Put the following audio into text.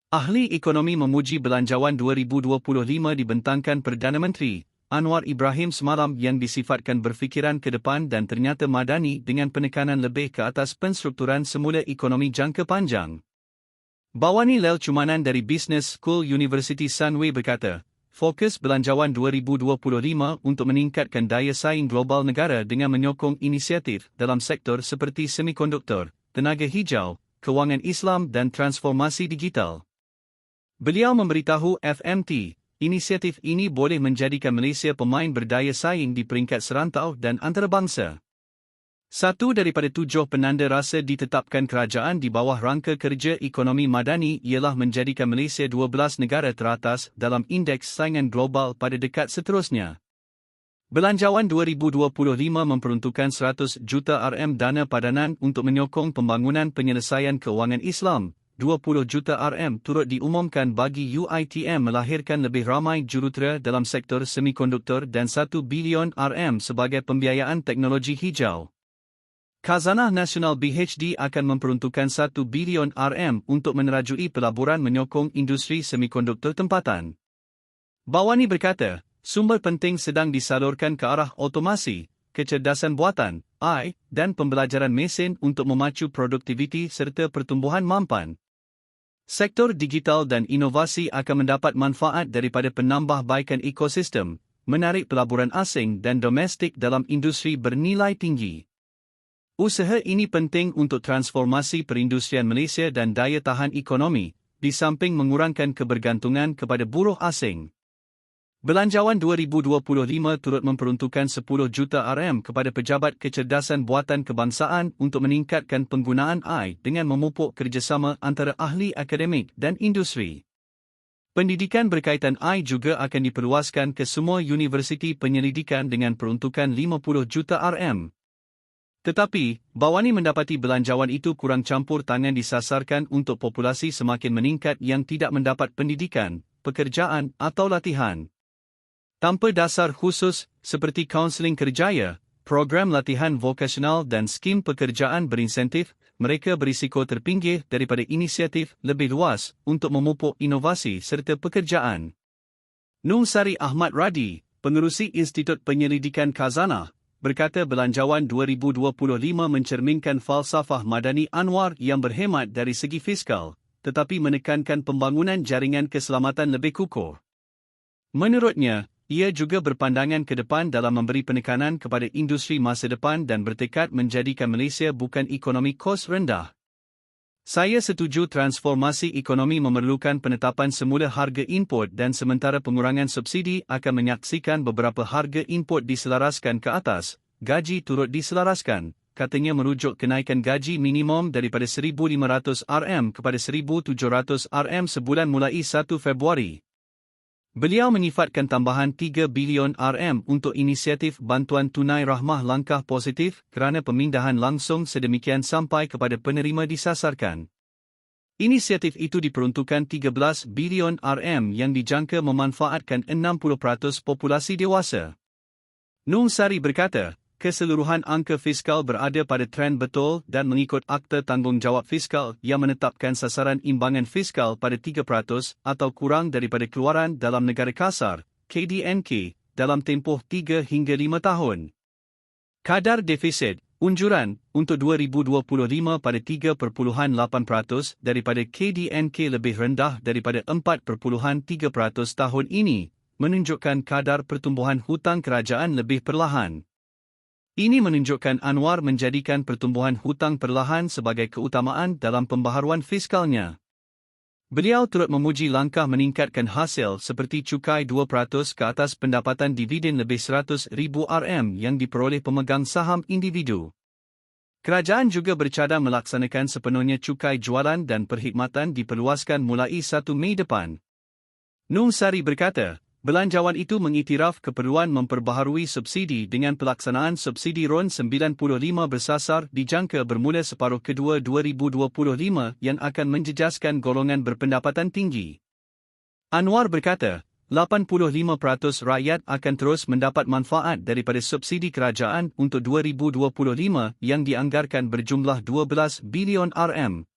Ahli ekonomi memuji Belanjawan 2025 dibentangkan Perdana Menteri Anwar Ibrahim semalam yang disifatkan berfikiran ke depan dan ternyata madani dengan penekanan lebih ke atas penstrukturan semula ekonomi jangka panjang. Bawani Lel Cumanan dari Business School University Sunway berkata, fokus Belanjawan 2025 untuk meningkatkan daya saing global negara dengan menyokong inisiatif dalam sektor seperti semikonduktor, tenaga hijau, kewangan Islam dan transformasi digital. Beliau memberitahu FMT, inisiatif ini boleh menjadikan Malaysia pemain berdaya saing di peringkat serantau dan antarabangsa. Satu daripada 7 penanda rasa ditetapkan kerajaan di bawah rangka kerja ekonomi madani ialah menjadikan Malaysia 12 negara teratas dalam indeks saingan global pada dekad seterusnya. Belanjawan 2025 memperuntukkan 100 juta RM dana padanan untuk menyokong pembangunan penyelesaian kewangan Islam. 20 juta RM turut diumumkan bagi UiTM melahirkan lebih ramai jurutera dalam sektor semikonduktor dan 1 bilion RM sebagai pembiayaan teknologi hijau. Khazanah Nasional BHD akan memperuntukkan 1 bilion RM untuk menerajui pelaburan menyokong industri semikonduktor tempatan. Bawani berkata, sumber penting sedang disalurkan ke arah otomasi, kecerdasan buatan, AI, dan pembelajaran mesin untuk memacu produktiviti serta pertumbuhan mampan. Sektor digital dan inovasi akan mendapat manfaat daripada penambahbaikan ekosistem, menarik pelaburan asing dan domestik dalam industri bernilai tinggi. Usaha ini penting untuk transformasi perindustrian Malaysia dan daya tahan ekonomi, di samping mengurangkan kebergantungan kepada buruh asing. Belanjawan 2025 turut memperuntukkan 10 juta RM kepada Pejabat Kecerdasan Buatan Kebangsaan untuk meningkatkan penggunaan AI dengan memupuk kerjasama antara ahli akademik dan industri. Pendidikan berkaitan AI juga akan diperluaskan ke semua universiti penyelidikan dengan peruntukan 50 juta RM. Tetapi, Bawani mendapati belanjawan itu kurang campur tangan disasarkan untuk populasi semakin meningkat yang tidak mendapat pendidikan, pekerjaan atau latihan. Tanpa dasar khusus, seperti kaunseling kerjaya, program latihan vokasional dan skim pekerjaan berinsentif, mereka berisiko terpinggir daripada inisiatif lebih luas untuk memupuk inovasi serta pekerjaan. Nur Sari Ahmad Radi, Pengerusi Institut Penyelidikan Khazanah, berkata Belanjawan 2025 mencerminkan falsafah madani Anwar yang berhemat dari segi fiskal, tetapi menekankan pembangunan jaringan keselamatan lebih kukuh. Menurutnya, ia juga berpandangan ke depan dalam memberi penekanan kepada industri masa depan dan bertekad menjadikan Malaysia bukan ekonomi kos rendah. Saya setuju transformasi ekonomi memerlukan penetapan semula harga input dan sementara pengurangan subsidi akan menyaksikan beberapa harga input diselaraskan ke atas, gaji turut diselaraskan, katanya merujuk kenaikan gaji minimum daripada 1,500 RM kepada 1,700 RM sebulan mulai 1 Februari. Beliau menyifatkan tambahan 3 bilion RM untuk inisiatif bantuan tunai rahmah langkah positif kerana pemindahan langsung sedemikian sampai kepada penerima disasarkan. Inisiatif itu diperuntukkan 13 bilion RM yang dijangka memanfaatkan 60% populasi dewasa. Nur Sari berkata, keseluruhan angka fiskal berada pada trend betul dan mengikut Akta Tanggungjawab Fiskal yang menetapkan sasaran imbangan fiskal pada 3% atau kurang daripada keluaran dalam negara kasar, KDNK, dalam tempoh 3 hingga 5 tahun. Kadar defisit, unjuran, untuk 2025 pada 3.8% daripada KDNK lebih rendah daripada 4.3% tahun ini, menunjukkan kadar pertumbuhan hutang kerajaan lebih perlahan. Ini menunjukkan Anwar menjadikan pertumbuhan hutang perlahan sebagai keutamaan dalam pembaharuan fiskalnya. Beliau turut memuji langkah meningkatkan hasil seperti cukai 2% ke atas pendapatan dividen lebih 100,000 RM yang diperoleh pemegang saham individu. Kerajaan juga bercadang melaksanakan sepenuhnya cukai jualan dan perkhidmatan diperluaskan mulai 1 Mei depan. Nur Sari berkata, belanjawan itu mengiktiraf keperluan memperbaharui subsidi dengan pelaksanaan subsidi RON 95 bersasar dijangka bermula separuh kedua 2025 yang akan menjejaskan golongan berpendapatan tinggi. Anwar berkata, 85% rakyat akan terus mendapat manfaat daripada subsidi kerajaan untuk 2025 yang dianggarkan berjumlah 12 bilion RM.